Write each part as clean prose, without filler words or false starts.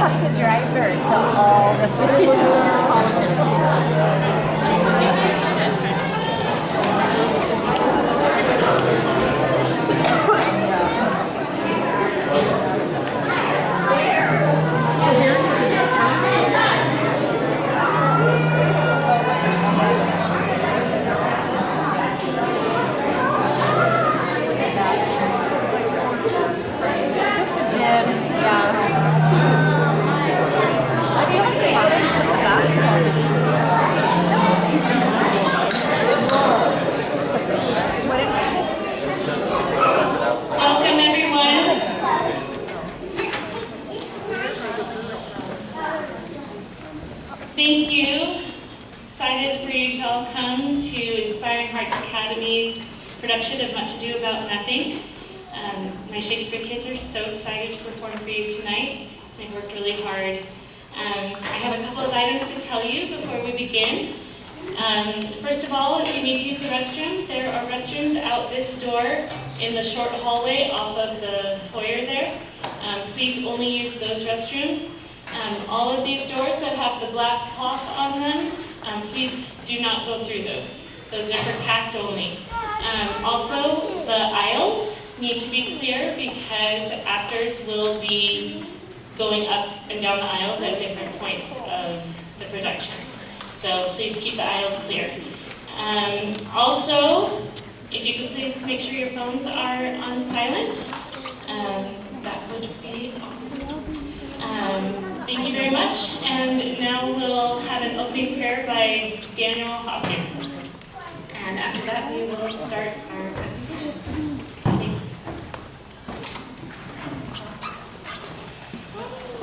have to drive her to all the just the gym, yeah. I feel like they should have put the basketball. What did you say? Welcome, everyone. Thank you. Excited for you to all come to Inspiring Hearts Academy's production of Much Ado About Nothing. My Shakespeare kids are so excited to perform for you tonight. They worked really hard. I have a couple of items to tell you before we begin. First of all, if you need to use the restroom, there are restrooms out this door in the short hallway off of the foyer there. Please only use those restrooms. All of these doors that have the black cloth on them, please do not go through those. Those are for cast only. Also, the aisles need to be clear because actors will be going up and down the aisles at different points of the production. So please keep the aisles clear. Also, if you could please make sure your phones are on silent, that would be awesome. Thank you very much. And now we'll have an opening prayer by Daniel Hopkins. And after that, we will start our presentation. Thank you.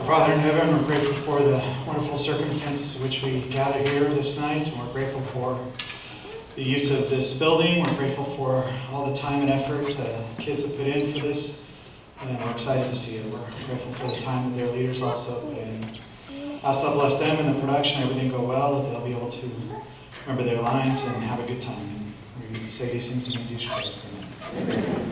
Father in heaven, we're grateful for the wonderful circumstances in which we gather here this night, and we're grateful for the use of this building. We're grateful for all the time and effort the kids have put in for this, and we're excited to see it. We're grateful for the time that their leaders also put in. Also bless them in the production, everything go well, that they'll be able to remember their lines and have a good time. And we say these things in Jesus Christ. Amen.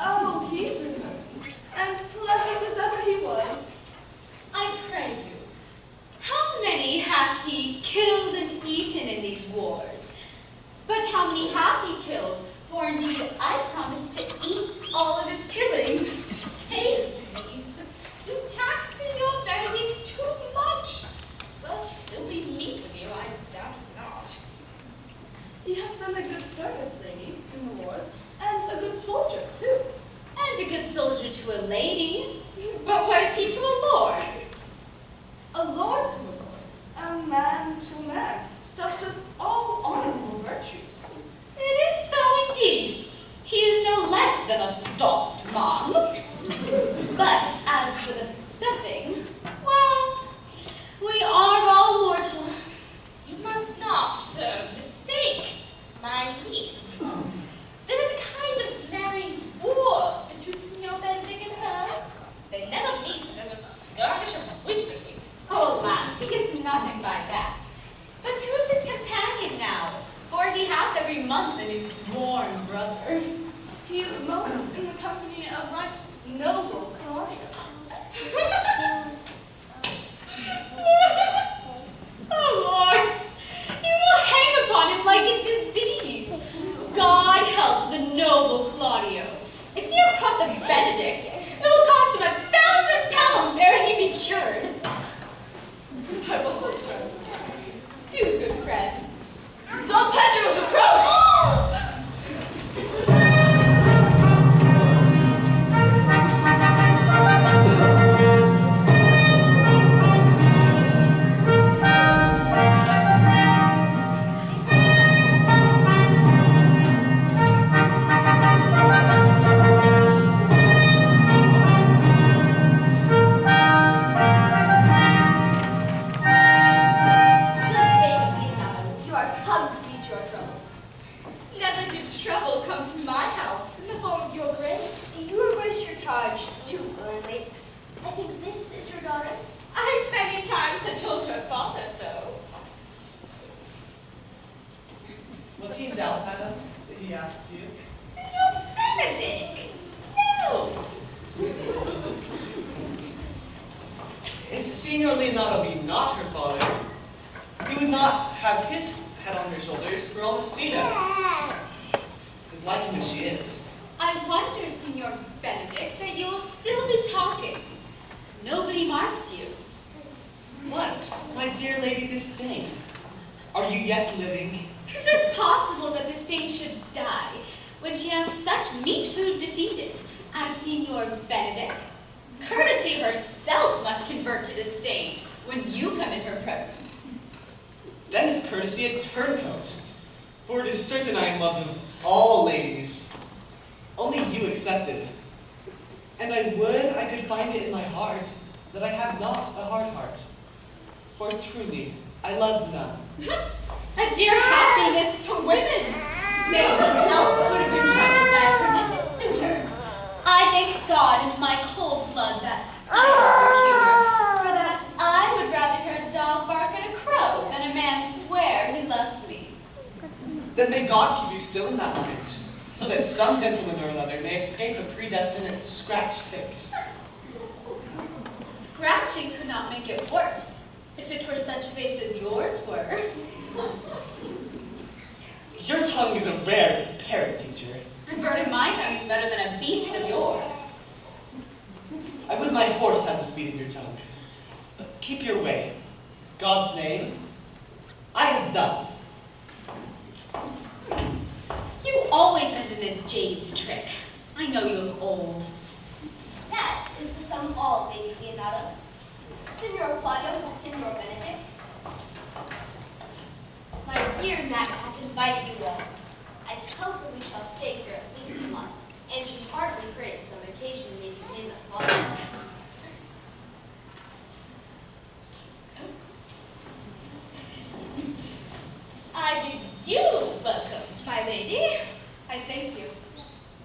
Oh, he's returned, and pleasant as ever he was. I pray you, I promised to eat all of his killing. Hey, please, you tax Signor Benedict too much. But he'll be meat with you, I doubt not. He hath done a good service, lady, in the wars, and a good soldier, too. And a good soldier to a lady. But what is he to a lord? A lord to a lord, a man to a man, stuffed with all honorable virtues. It is so indeed. He is no less than a stuffed man. But as for the stuffing, well, we are all mortal. You must not so mistake my niece. There is a kind of merry war between Signor Benedict and her. They never meet, but there's a skirmish of wit between them. Oh, lass, he gets nothing by that. But who's his companion now? For he hath every month a new sworn brother. He is most in the company of right noble Claudia. Oh, Lord, you will hang upon him like a disease. God help the noble Claudio. If he have caught the Benedict, it will cost him 1,000 pounds ere he be cured. I will look for it. Do, good friend. Don Pedro's approach! Was he in doubt, madam, that he asked you? Signor Benedict! No! If Signor Leonardo be not her father, he would not have his head on her shoulders for all to see them. As like him as she is. I wonder, Signor Benedict, that you will still be talking. Nobody marks you. What, my dear Lady Disdain? Are you yet living? Is it possible that Disdain should die when she has such meat food defeated as Signor Benedict? Courtesy herself must convert to disdain when you come in her presence. Then is courtesy a turncoat, for it is certain I am loved of all ladies, only you excepted. And I would I could find it in my heart that I have not a hard heart, for truly I love none. A dear happiness to women! No one else would have been troubled by a pernicious suitor. I thank God and my cold blood that I have your humor, for that I would rather hear a dog bark at a crow than a man swear he loves me. Then may God keep you still in that mind, so that some gentleman or another may escape a predestined scratch face. Scratching could not make it worse, if it were such a face as yours were. Your tongue is a rare parrot, teacher. A bird of my tongue is better than a beast of yours. I would my horse have the speed of your tongue. But keep your way. God's name, I have done. You always end in a jade's trick. I know you of old. That is the sum of all, Lady Leonardo. Signor Claudio to Signor Benedict. My dear Nat hath invited you all. I tell her we shall stay here at least a month, and she heartily prays some vacation may detain us longer. I bid you welcome, my lady. I thank you.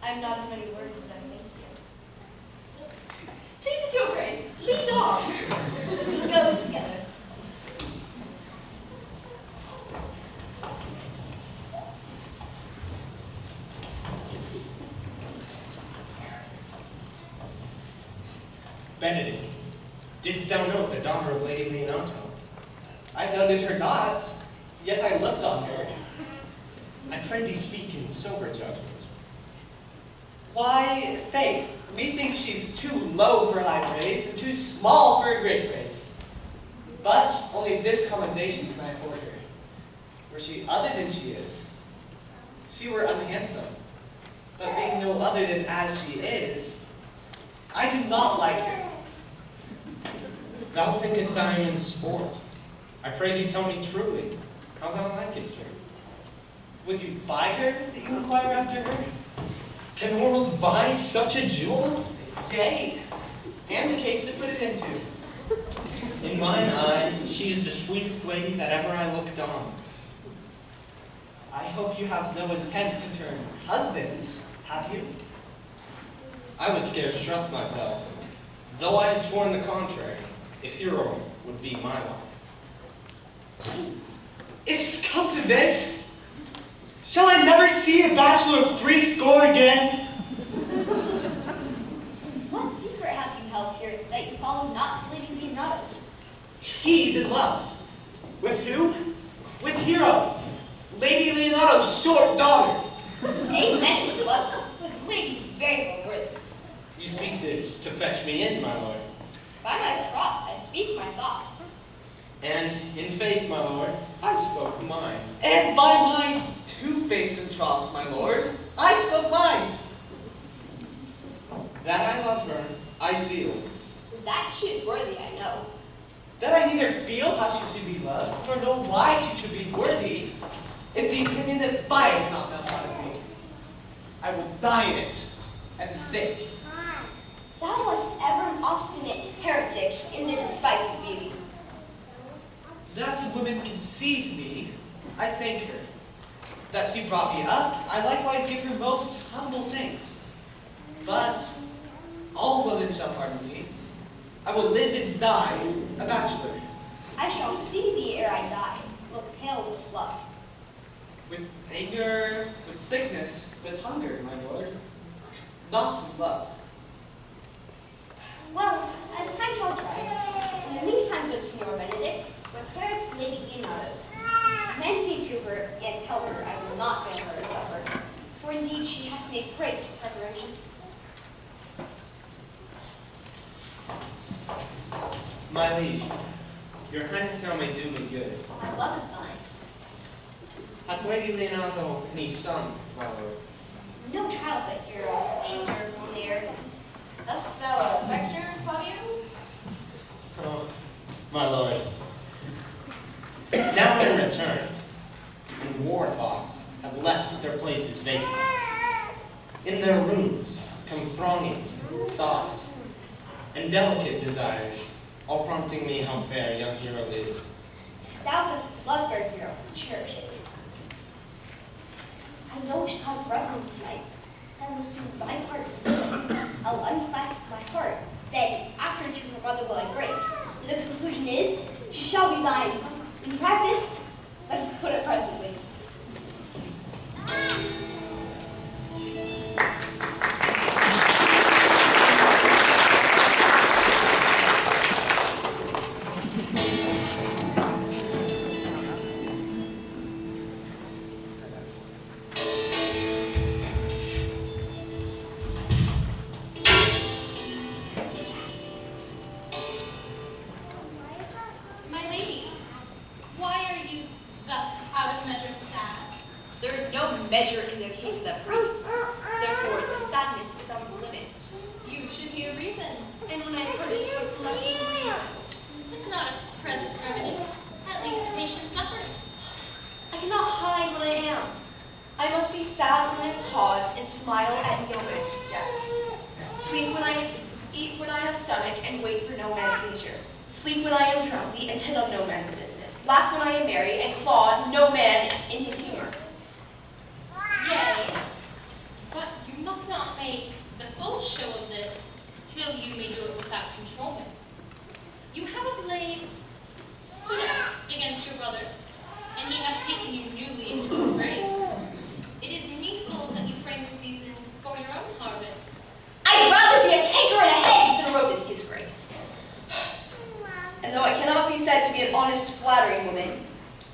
I am not of many words, but I thank you. Please, it's your grace. Lead on. We will go together. Benedict, didst thou note the daughter of Lady Leonardo? I noted her not, yet I looked on her. I pray thee speak in sober judgment. Why, Faith, we think she's too low for high praise and too small for great praise. But only this commendation can I afford her. Were she other than she is, she were unhandsome. But being no other than as she is, I do not like her. Thou thinkest I am in sport. I pray thee tell me truly, how thou likest her. Would you buy her that you inquire after her? Can world buy such a jewel? Yea, and the case to put it into. In mine eye, she is the sweetest lady that ever I looked on. I hope you have no intent to turn husband, have you? I would scarce trust myself, though I had sworn the contrary, if hero would be my wife. It's come to this? Shall I never see a bachelor of threescore again? What secret have you held here that you follow not to Lady Leonardo's? He's in love. With who? With Hero, Lady Leonardo's short daughter. Amen, it was. But Lady very well worthy. You speak this to fetch me in, my lord. By my troth, I speak my thought. And in faith, my lord, I spoke mine. And by my two faiths and troughs, my lord, I spoke mine. That I love her, I feel. That she is worthy, I know. That I neither feel how she should be loved, nor know why she should be worthy, is the opinion that fire cannot melt out of me. I will die in it, at the stake. Thou wast ever an obstinate heretic in the despite of beauty. That a woman conceived me, I thank her. That she brought me up, I likewise give her most humble things. But all women shall pardon me. I will live and die a bachelor. I shall see thee ere I die, look pale with love. With anger, with sickness, with hunger, my lord. Not with love. Well, as time shall try. In the meantime, good Signor Benedict, repair to Lady Leonardo's. Commend me to her, and tell her I will not fail her at supper, for indeed she hath made great preparation. My liege, your highness now may do me good. My love is thine. Hath Lady Leonardo any son, my lord? No child but hero, she served on the air. Dost thou affect her, Claudio? Oh, my lord. Now in return, and war thoughts have left their places vacant. In their rooms come thronging, soft, and delicate desires, all prompting me how fair young hero is. If thou dost love fair hero, cherish it. I know she thought of reverence tonight. That will soon my heart. I'll unclasp my heart. Then, after to her brother will I break. And the conclusion is, she shall be thine. In practice, let us put it presently. My lady, why are you thus out of measure sad? There is no measure in the occasion that breeds. Therefore, the sadness is on the limit. You should hear reason. And when I heard it, with less than reason. It's not a present remedy. At least patient sufferance. I cannot hide what I am. I must be sad when I pause and smile at no man's death. Sleep when I eat when I have stomach and wait for no man's leisure. Sleep when I am drowsy and tend on no man's business. Laugh when I am merry and claw no man in his humor. Yea, but you must not make the full show of this till you may do it without controlment. You have of late stood out against your brother, and he hath taken you newly into his grace. It is needful that you frame the season for your own harvest. I'd rather be a canker in a hedge than a rose in his grace. And though I cannot be said to be an honest, flattering woman,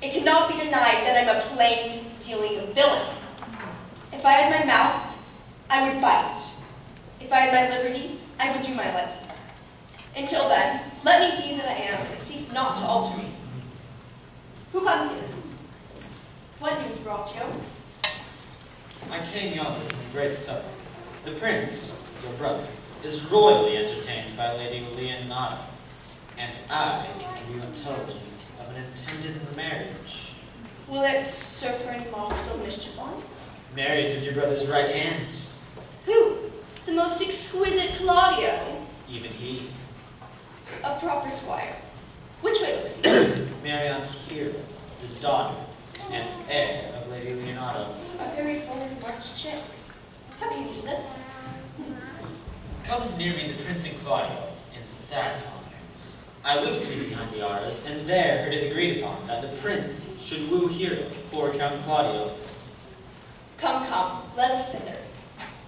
it cannot be denied that I'm a plain, dealing villain. If I had my mouth, I would fight. If I had my liberty, I would do my liking. Until then, let me be that I am, and seek not to alter me. Who comes here? What news, Braccio? I came yonder from a great supper. The prince, your brother, is royally entertained by Lady Leonardo, and I can give you intelligence of an intended marriage. Will it serve for any monstrous mischief on? Marriage is your brother's right hand. Who? The most exquisite Claudio. Even he. A proper squire. Which way looks he? Marry on Hero, the daughter and heir of Lady Leonardo. A very foreign marched chick. How came you to this? Comes near me the prince and Claudio in sad conference. I whipped me behind the arras, and there heard it agreed upon that the prince should woo Hero for Count Claudio. Come, come, let us thither.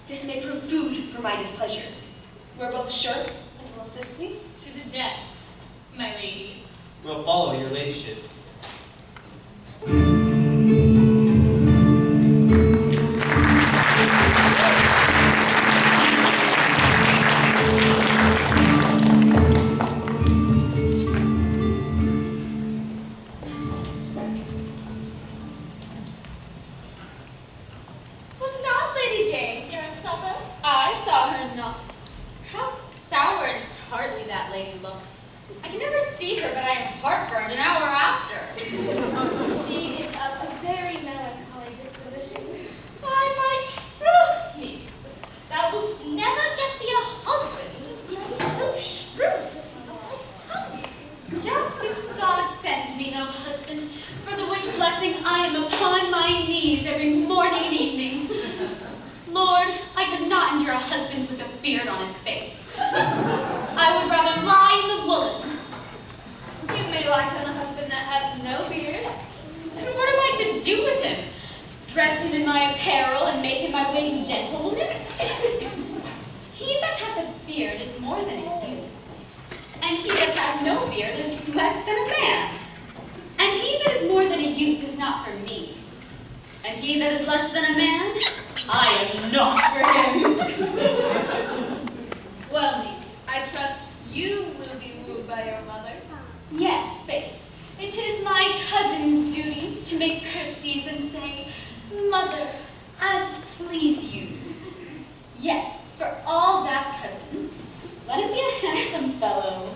This may prove food for my displeasure. We're both sure and will assist me. To the death, my lady. We'll follow your ladyship. Was not Lady Jane here at supper? I saw her not. How sour and tartly that lady looks. I can never see her, but I am heartburned an hour after. She is of a very melancholy disposition. By my troth, niece, thou wilt never get thee a husband. Thou art so shrewd with thy tongue. Just if God send me no husband, for the which blessing I am upon my knees every morning and evening. Lord, I could not endure a husband with a beard on his face. I would rather lie in the woolen. You may light on a husband that hath no beard. And what am I to do with him? Dress him in my apparel and make him my waiting gentlewoman? He that hath a beard is more than a youth, and he that hath no beard is less than a man. And he that is more than a youth is not for me. And he that is less than a man, I am not for him. Well, niece, I trust you will be wooed by your mother. Yes, faith. It is my cousin's duty to make curtsies and say, Mother, as it please you. Yet, for all that, cousin, let it be a handsome fellow,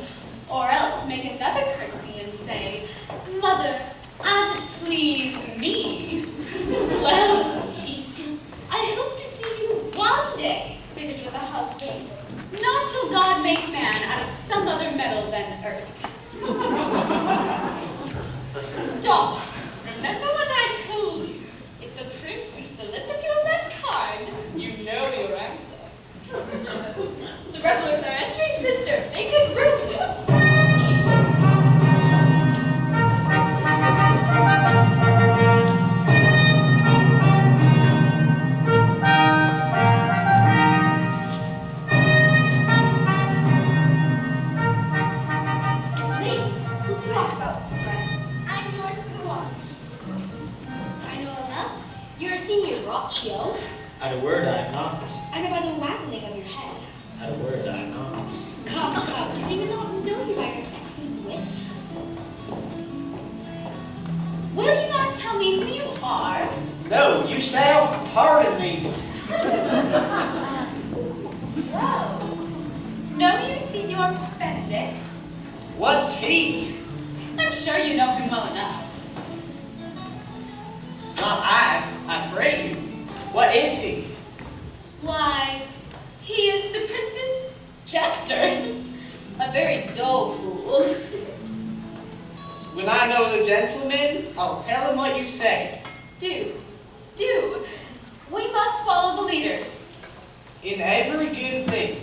or else make another curtsy and say, Mother, as it please me. Well, niece, I hope to see you one day fitted with a husband, not till God make man out of some other metal than earth. Daughter, remember what I told you. If the prince would solicit you of that kind, you know your answer. The revelers are entering, sister. Make a group. Lady, who can walk about, friend? I'm yours for the walk. I know enough. You're a senior Braccio. At a word I am not. I know by the waggling of your head. At a word I am not. Come, come, do they not know you by your excellent wit? Will you not tell me who you are? No, you shall pardon me. Well, know you Signor Benedict? What's he? I'm sure you know him well enough. Not I pray you. What is he? Why, he is the prince's jester. A very dull fool. When I know the gentleman, I'll tell him what you say. Do. We must follow the leaders. In every good thing.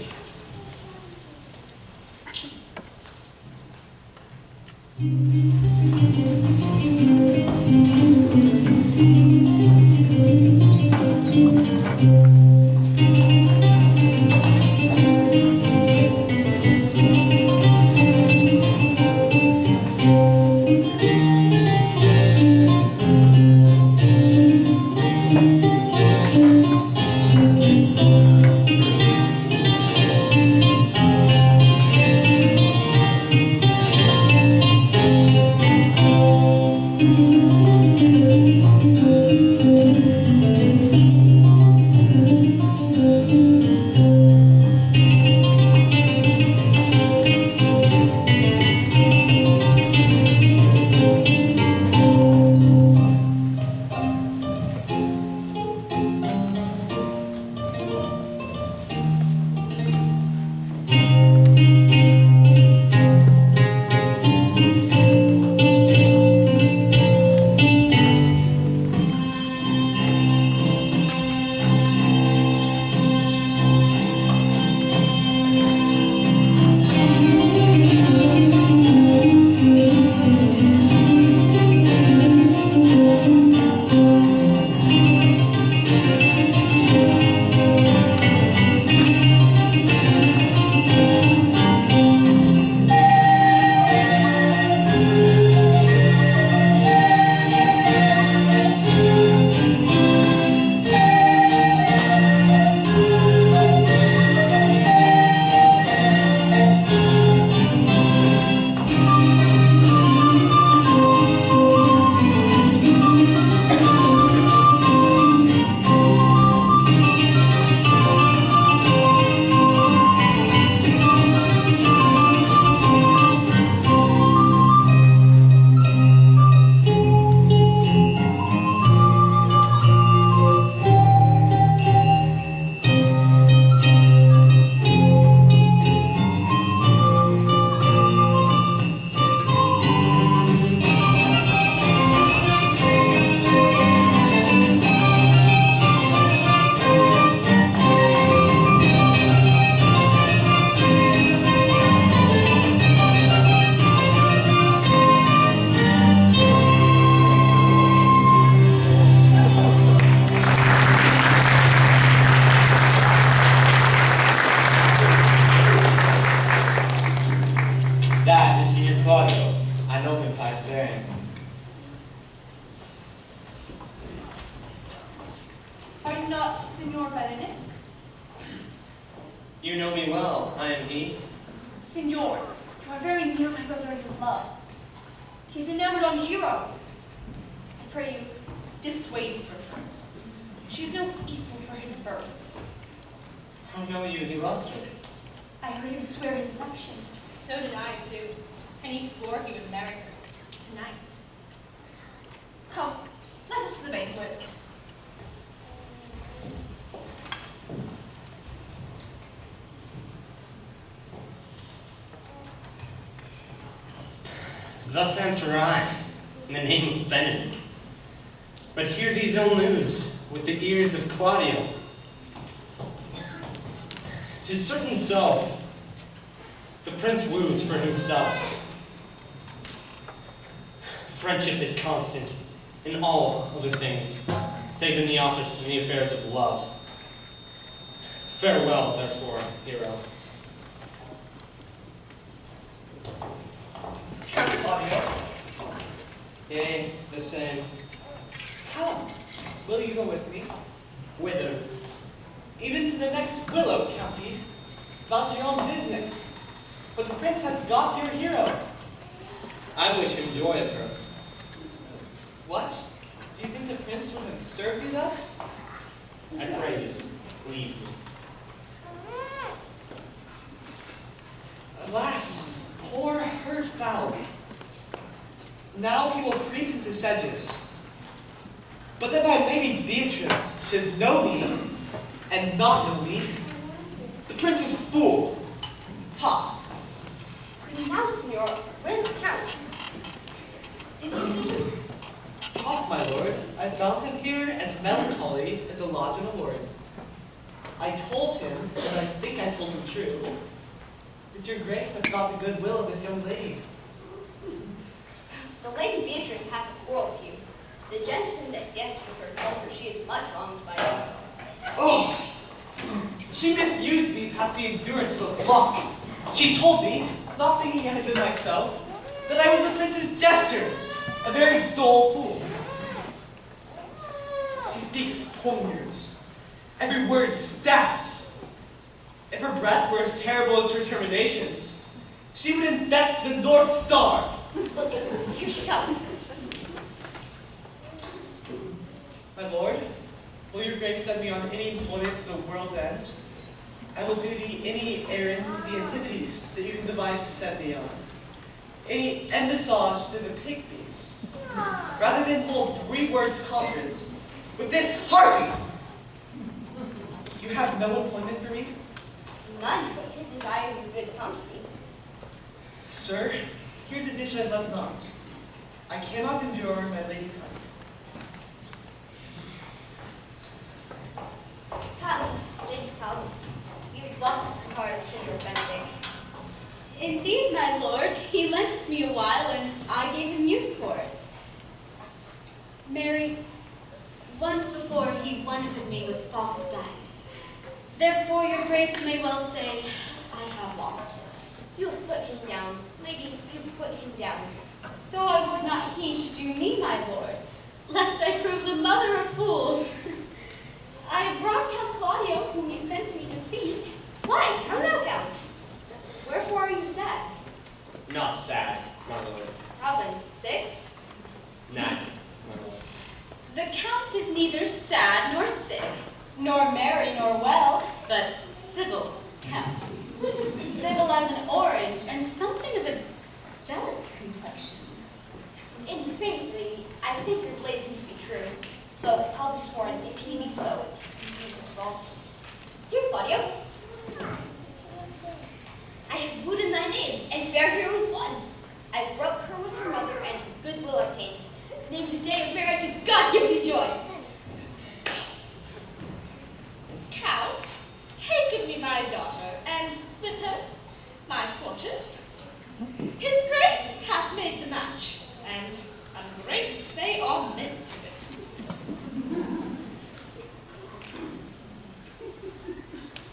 You know me well, I am he. Signor, you are very near my brother in his love. He's enamored on Hero. I pray you, dissuade from her. She is no equal for his birth. How know you he loves her? I heard him swear his affection. So did I, too. And he swore he would marry her tonight. Come, let us to the banquet. Thus answer I, in the name of Benedict. But hear these ill news with the ears of Claudio. 'Tis certain so, the prince woos for himself. Friendship is constant in all other things, save in the office and the affairs of love. Farewell, therefore, hero. Count Claudio, Yea, the same. come. Will you go with me? Whither? Even to the next willow, County. About your own business. But the prince hath got your hero. I wish him joy of her. What? Do you think the prince would have served you thus? I pray you, leave me. Alas, poor hurt fowl. Now he will creep into sedges. But that my lady Beatrice should know me, and not know me, the prince is fool. Ha! Now, Signor, where's the count? Did you see him? Talk, my lord. I found him here as melancholy as a lodge in a ward. I told him, and I think I told him true, that your grace hath got the goodwill of this young lady. The Lady Beatrice hath a quarrel to you. The gentleman that danced with her told her she is much wronged by you. Oh! She misused me past the endurance of the flock. She told me, not thinking I had been myself, that I was the prince's jester, a very dull fool. She speaks poignards. Every word stabs. If her breath were as terrible as her terminations, she would infect the North Star. Look, here she comes. My lord, will your grace send me on any employment to the world's end? I will do thee any errand to the Antipodes that you can devise to send me on. Any embassage to the Pygmies. Rather than hold 3 words conference with this Harvey. You have no employment for me? None, but to desire your good company. Sir, here's a dish I love not. I cannot endure my lady tongue. Come, Lady, come. You've lost the heart of Signor Benedict. Indeed, my lord, he lent it to me a while, and I gave him use for it. Mary, once before he wanted me with false dice. Therefore, your grace may well say, I have lost it. You have put him down. Lady, you've put him down. So I would not he should do me, my lord, lest I prove the mother of fools. I have brought Count Claudio, whom you sent me to seek. Why? How now, Count? Wherefore are you sad? Not sad, my lord. How then? Sick? Nay, my lord. The Count is neither sad nor sick, nor merry nor well, but civil Count. Civil as an orange, and something of a jealous complexion. In faith, lady, I think your blazing to be true. Though I'll be sworn, if he be so, he is false. Here, Claudio. I have wooed in thy name, and fair hero was won. I broke her with her mother, and goodwill obtained. Named the day of marriage, and God give thee joy. Count, take of me my daughter, and with her my fortunes. His grace hath made the match, and a grace say amen to it.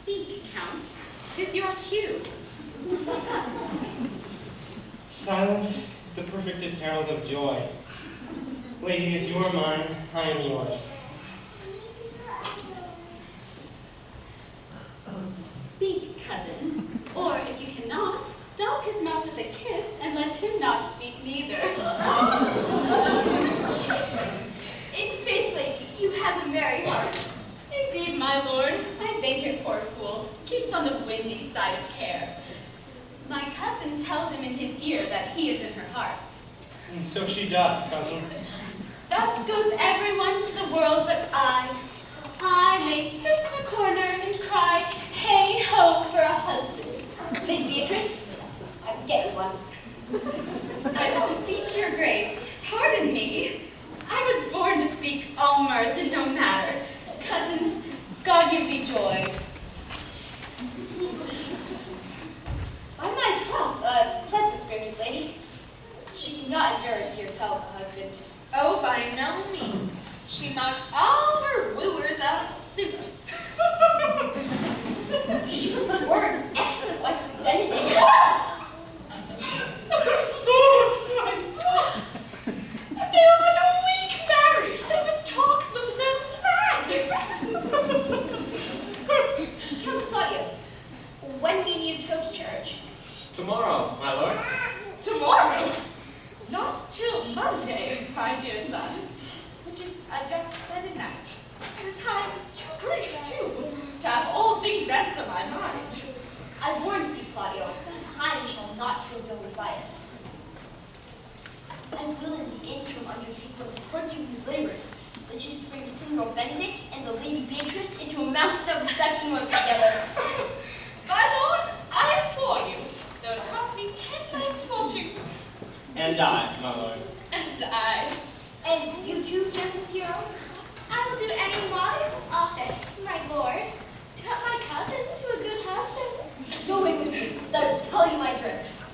Speak, Count, 'tis your cue. Silence is the perfectest herald of joy. Lady, as you are mine, I am yours. Speak, cousin. Or if you cannot, stop his mouth with a kiss and let him not speak neither. In faith, lady, you have a merry heart. Indeed, my lord, I thank him, poor fool. Keeps on the windy side of care. My cousin tells him in his ear that he is in her heart. And so she doth, cousin. Thus goes everyone to the world but I. I may sit in a corner and cry, hey ho for a husband. Lady Beatrice, I can get you one. I beseech your grace, pardon me. I was born to speak all mirth and no matter. Cousins, God give thee joy. By my troth, a pleasant-spirited lady. She cannot endure to hear tell of a husband. Oh, by no means. She knocks all her wooers out of suit. She were an excellent wife for Benedict. They are but a weak married. They would talk themselves mad. Count Claudio, when we need to go to church? Tomorrow, my lord. Tomorrow? Not till Monday, my dear son. Which is just 7 night. And a time too brief, too, to have all things answer my mind. I warn thee, Claudio, time shall not go delivered by us. I will in the interim undertake one of Hercules' labors, which is to bring Signor Benedict and the Lady Beatrice into a mountain of affection one together. My lord, I am for you, though it cost me 10 nights' fortunes. And I, my lord. And I. And you too, gentle hero? I'll do any modest office, my lord, to help my cousin to a good husband. Go in with me, that will tell you my drifts.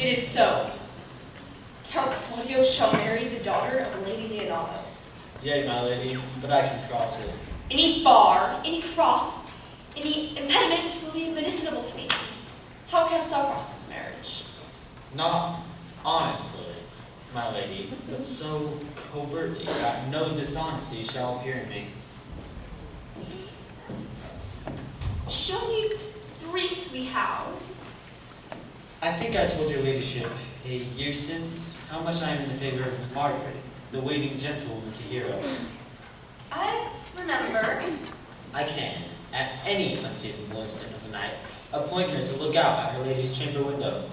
It is so. Count Claudio shall marry the daughter of Lady Leonardo. Yea, my lady, but I can cross it. Any bar, any cross, any impediment will be medicinable to me. How canst thou cross this marriage? Not honestly, my lady, but so covertly that no dishonesty shall appear in me. Show me briefly how. I think I told your ladyship a year since how much I am in the favor of Margaret, the waiting gentlewoman to hero. I remember. I can, at any unseasonable instant of the night, appoint her to look out at her lady's chamber window.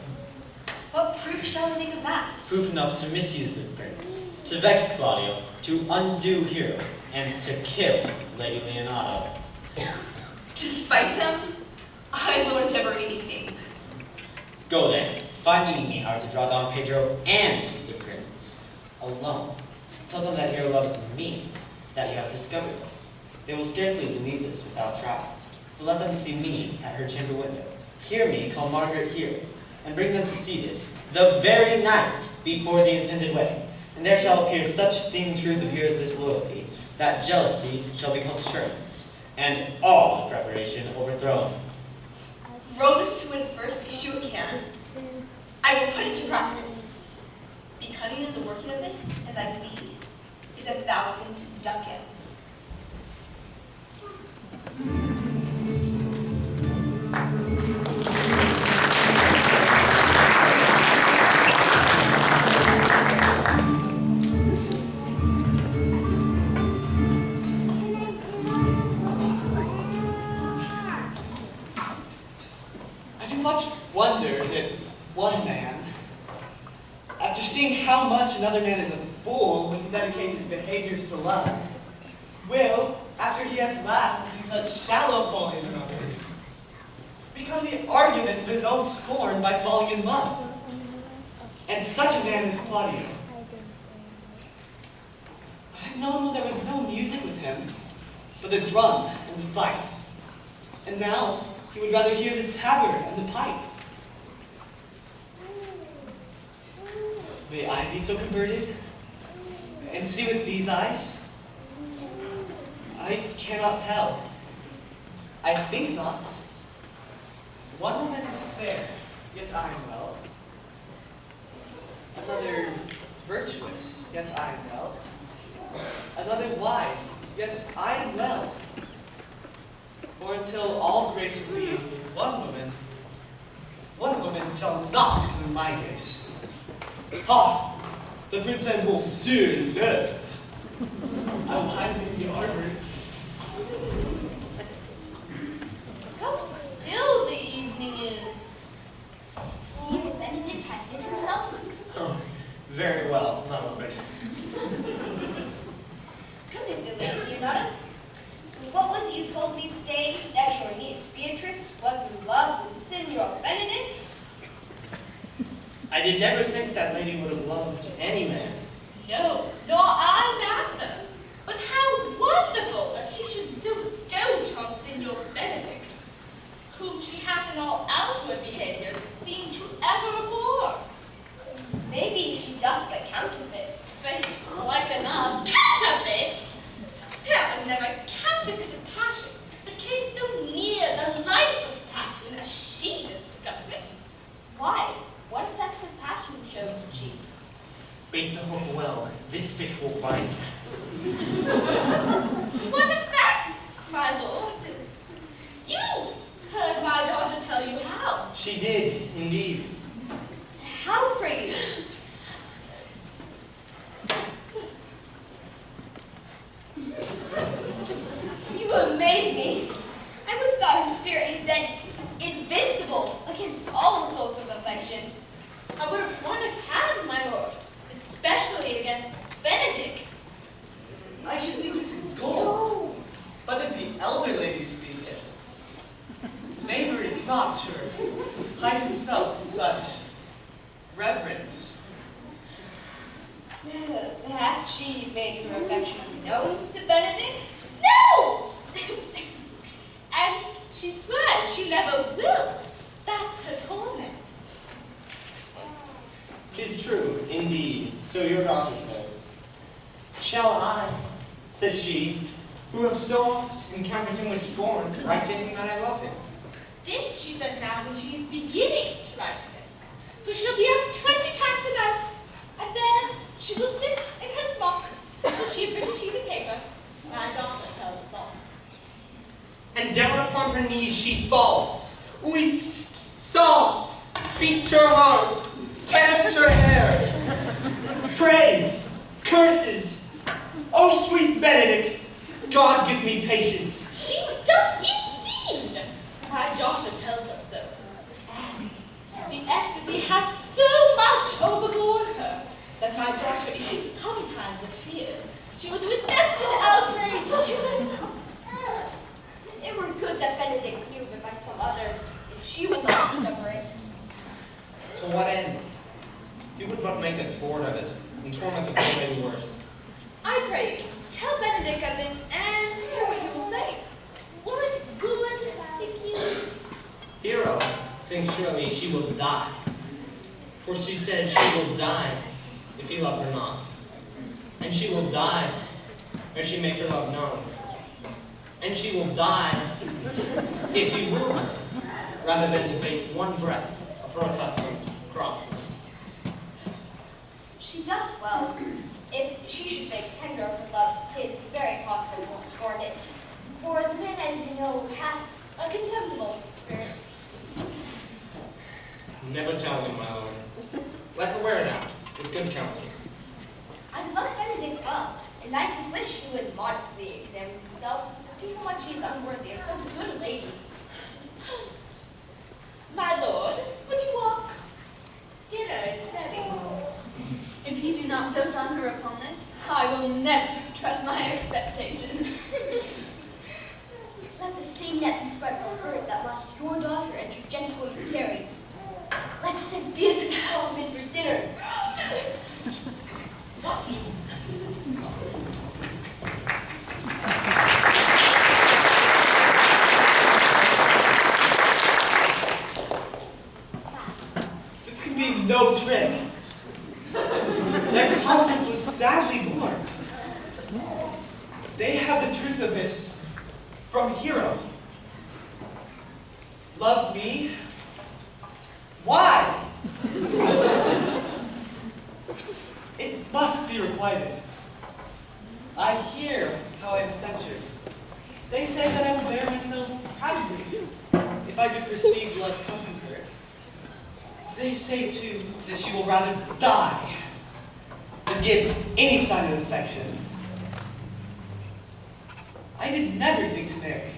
What proof shall we make of that? Proof enough to misuse the prince, to vex Claudio, to undo hero, and to kill Lady Leonardo. To spite them, I will endeavor anything. Go then, find me how to draw down Pedro and the prince, alone. Tell them that hero loves me, that you have discovered this. They will scarcely believe this without trial. So let them see me at her chamber window, hear me call Margaret here, and bring them to see this, the very night before the intended wedding. And there shall appear such seeming truth of hero's disloyalty, that jealousy shall become assurance, and all the preparation overthrown. Row this to win first issue it can. I will put it to practice. Be cunning in the working of this, and thy fee is 1,000 ducats. much wondered that one man, after seeing how much another man is a fool when he dedicates his behaviors to love, will, after he hath laughed to see such shallow follies in others, become the argument of his own scorn by falling in love. And such a man is Claudio. I've known when there was no music with him, but the drum and the fife. And now he would rather hear the tabard and the pipe. May I be so converted and see with these eyes? I cannot tell. I think not. One woman is fair, yet I am well. Another virtuous, yet I am well. Another wise, yet I am well. For until all graces be in one woman shall not come in my grace. Ha! The princess will soon live. I'll hide in the arbor. How still the evening is. See if Benedict had hid himself. Oh, very well, not afraid. Come in, good lady Leonardo. What was it you told me today that your niece Beatrice was in love with Signor Benedict? I did never think that lady would have loved any man. No, nor I neither. But how wonderful that she should so dote on Signor Benedict, whom she hath in all outward behaviors seemed to ever abhor. Maybe she doth but counterfeit. Faith, like enough. Counterfeit! There was never counterfeit of passion that came so near the life of passion as she discovers it. Why? What effects of passion shows she? Bait the hook well, this fish will bite. What effects, my lord? You heard my daughter tell you how. She did, indeed. How pray you? You amaze me. I would have thought her spirit had been invincible against all assaults of affection. I would have sworn it had, my lord, especially against Benedict. I should think this is gold. But if the elder ladies speak it, neighbor is not sure. Hide himself in such reverence. Hath she made her affection known to Benedict? No! And she swears she never will. That's her torment. 'Tis true, indeed, so your daughter says. Shall I, says she, who have so oft encountered him with scorn, write to him that I love him? This she says now when she is beginning to write to him. For she'll be up 20 times a night, and then she will sit in her smock till she bring a sheet of paper. My daughter tells us all. And down upon her knees she falls, weeps, sobs, beats her heart, tears her hair, prays, curses. Oh, sweet Benedict, God give me patience. She doth indeed! My daughter tells us so. And the ecstasy had so much overborne her that my daughter is sometimes afeard she will do a desperate outrage to herself. It were good that Benedict knew of it by some other, if she will not discover it. So what end? You would but make a sport of it, and torment the poor lady worse. I pray you, tell Benedict of it, and hear what he will say. Were it good, think you? Hero thinks surely she will die, for she says she will die if he love her not, and she will die ere she make her love known, and she will die if he woo her, rather than to bait one breath of her accustomed crosses. She doth well. If she should make tender of her love, 'tis very possible will scorn it. For the man, as you know, hath a contemptible spirit. Never tell him, my lord. Let her wear it out, with good counsel. I love Benedict well, and I could wish he would modestly examine himself to see how much he is unworthy of so good a lady. My lord, would you walk? Dinner is ready. If you do not dote under upon this, I will never trust my expectations. Let the same net be spread for her that whilst your daughter and your gentlewoman tarry. Let us send Beatrice to call him in for dinner. This can be no trick. Their confidence was sadly born. They have the truth of this from Hero. Love me? Why? It must be requited. I hear how I am censured. They say that I will bear myself proudly if I could receive blood come from her. They say, too, that she will rather die than give any sign of affection. I did never think to marry.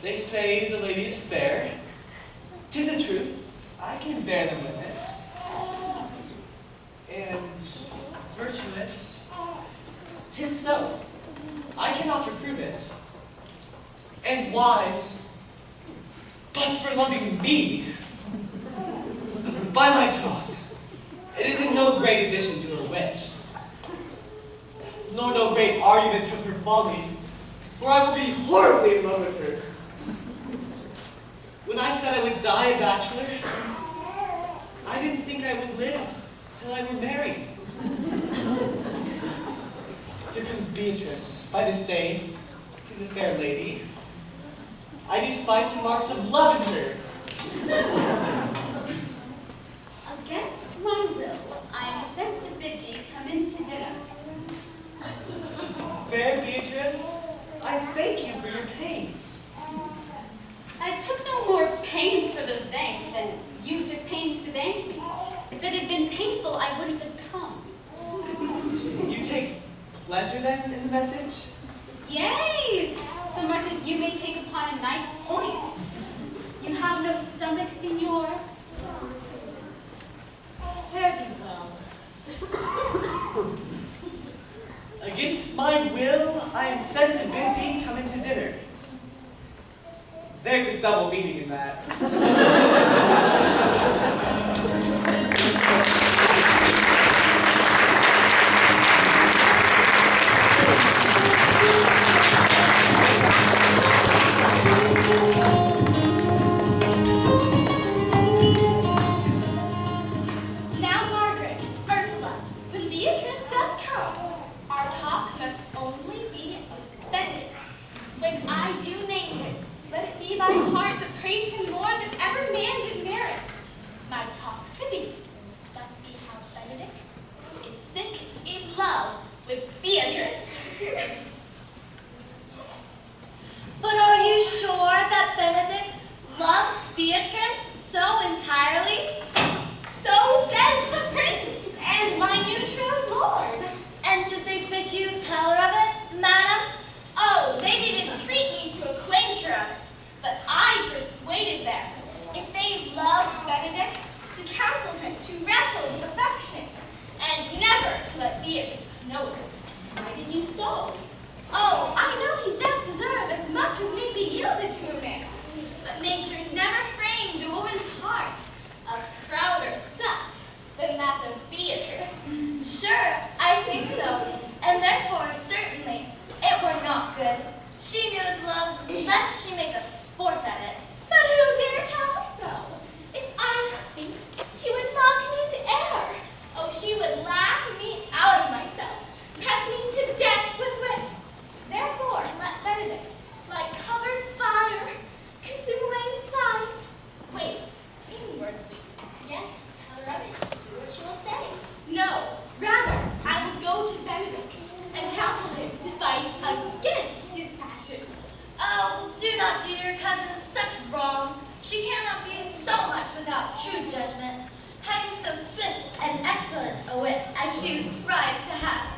They say the lady is fair. 'Tis a truth. I can bear them witness. And virtuous. 'Tis so. I cannot reprove it. And wise. But for loving me, by my troth, it is in no great addition to her wit, nor no great argument of her folly, for I will be horribly in love with her. When I said I would die a bachelor, I didn't think I would live till I were married. Here comes Beatrice. By this day, she's a fair lady. I do spy some marks of love in her. Against my will, I am sent to bid thee come in to dinner. Fair Beatrice, I thank you for your pains. I took no more pains for those thanks than you took pains to thank me. If it had been painful, I wouldn't have come. You take pleasure then in the message? Yea! So much as you may take upon a nice point. You have no stomach, signor? Fare thee well. Against my will, I am sent to bid thee come into dinner. There's a double meaning in that. Now, Margaret, Ursula, when Beatrice doth come, our talk must only be of Benedict. When I do name him, let it be by heart to praise him more than ever man did merit. My talk to thee must be how Benedict is sick in love with Beatrice. But are you sure that Benedict loves Beatrice so entirely? So says the prince and my new true lord. And did they bid you tell her of it, madam? Oh, they didn't entreat me to acquaint her of it, but I persuaded them, if they loved Benedict, to counsel him to wrestle with affection, and never to let Beatrice know it. Why did you so? Oh, I know he doth deserve as much as may be yielded to a man, but nature never framed a woman's heart of prouder stuff than that of Beatrice. Sure, I think so. And therefore, certainly, it were not good. She knew his love, lest she make a sport at it. But who dare tell her so? If I should speak, she would mock me to air. Oh, she would laugh me out of myself, press me to death with wit. Therefore, let Benedict, like covered fire, consume away in sighs, waste inwardly. Yet, tell her of it. See what she will say. No, rather, I will go to Benedict and counsel him to fight against his passion. Oh, do not do your cousin such wrong. She cannot be so much without true judgment, having so swift and excellent a wit as she is prized to have.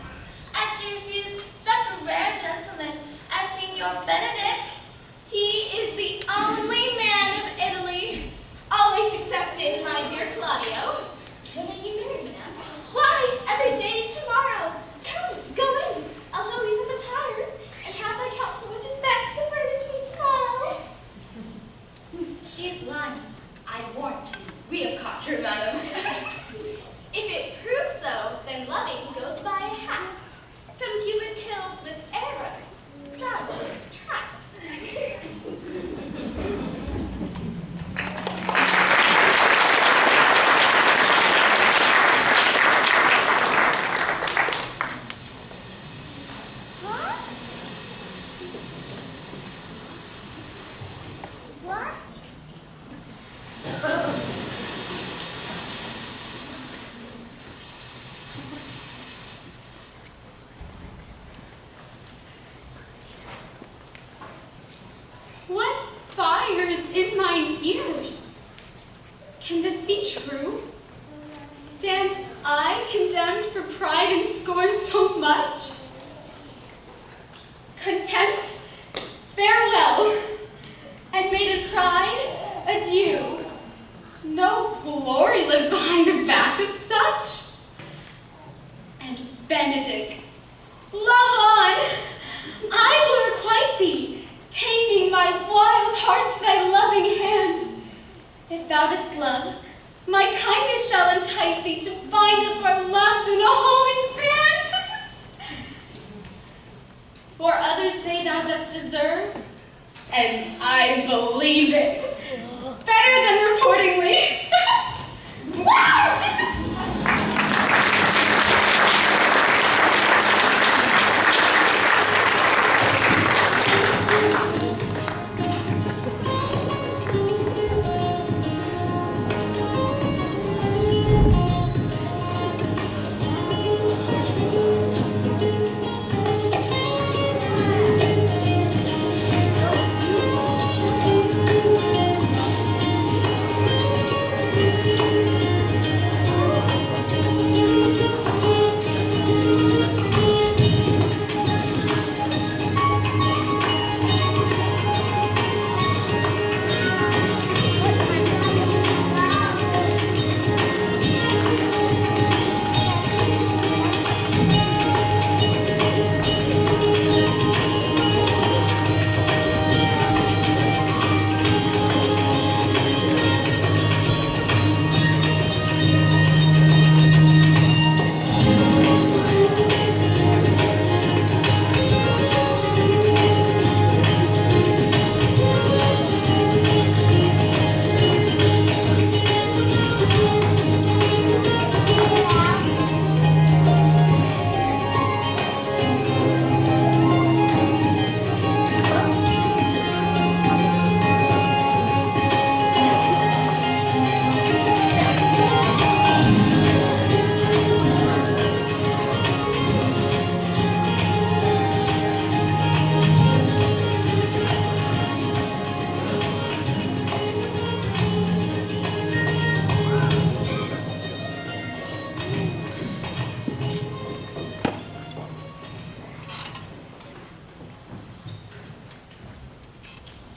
As she refused such a rare gentleman as Signor Benedict. He is the only man whispers in mine ears. Can this be true? Stand I condemned for pride and scorn so much? Contempt, farewell, and maiden pride, adieu. No glory lives behind the back of such. And Benedict, love on! I will requite thee, taming my wild heart to thy loving hand. If thou dost love, my kindness shall entice thee to bind up our loves in a holy band. For others say thou dost deserve, and I believe it. Better than reportingly.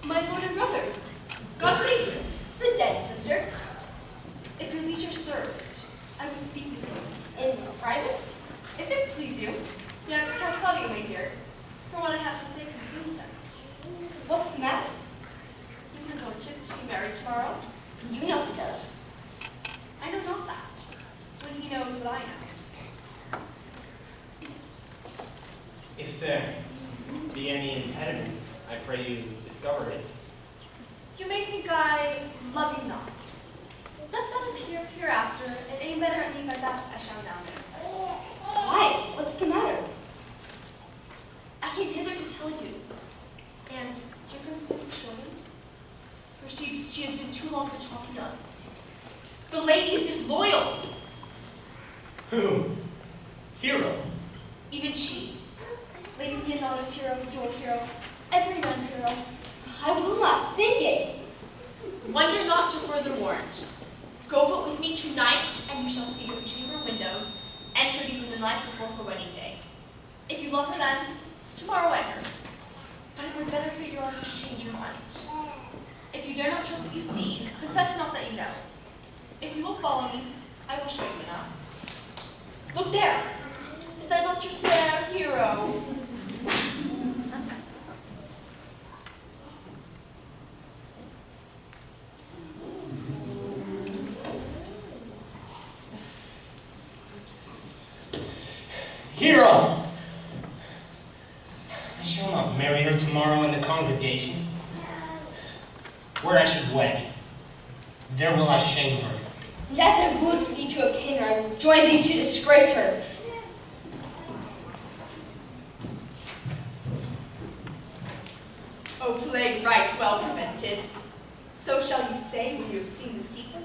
My lord and brother, God save you. The dead, sister. If your liege are served, I would speak with you. In private? If it please you, yet Count Claudio may hear, for what I have to say concerns him. What's the matter? You your lordship to be married tomorrow? You know he does. I know not that, when he knows what I know. If there be any impediment, I pray you discover it. You may think I love you not. Let that appear hereafter, and aim better at me by that I shall now know. Why? What's the matter? I came hither to tell you, and circumstances show me, for she has been too long the talking of. The lady is disloyal. Who? Hero? Even she. Lady Leonato's hero, your hero, everyone's hero. I will not think it. Wonder not to further warrant. Go but with me tonight, and you shall see her chamber window, entered even the night before her wedding day. If you love her then, tomorrow wed her. But it were better for your honor to change your mind. If you dare not trust what you see, confess not that you know. If you will follow me, I will show you enough. Look there! Is that not your fair hero? Hero! I shall not marry her tomorrow in the congregation, where I should wed. There will I shame her. And as I would for thee to obtain her, I will join thee to disgrace her. O plague right well prevented. So shall you say when you have seen the sequel.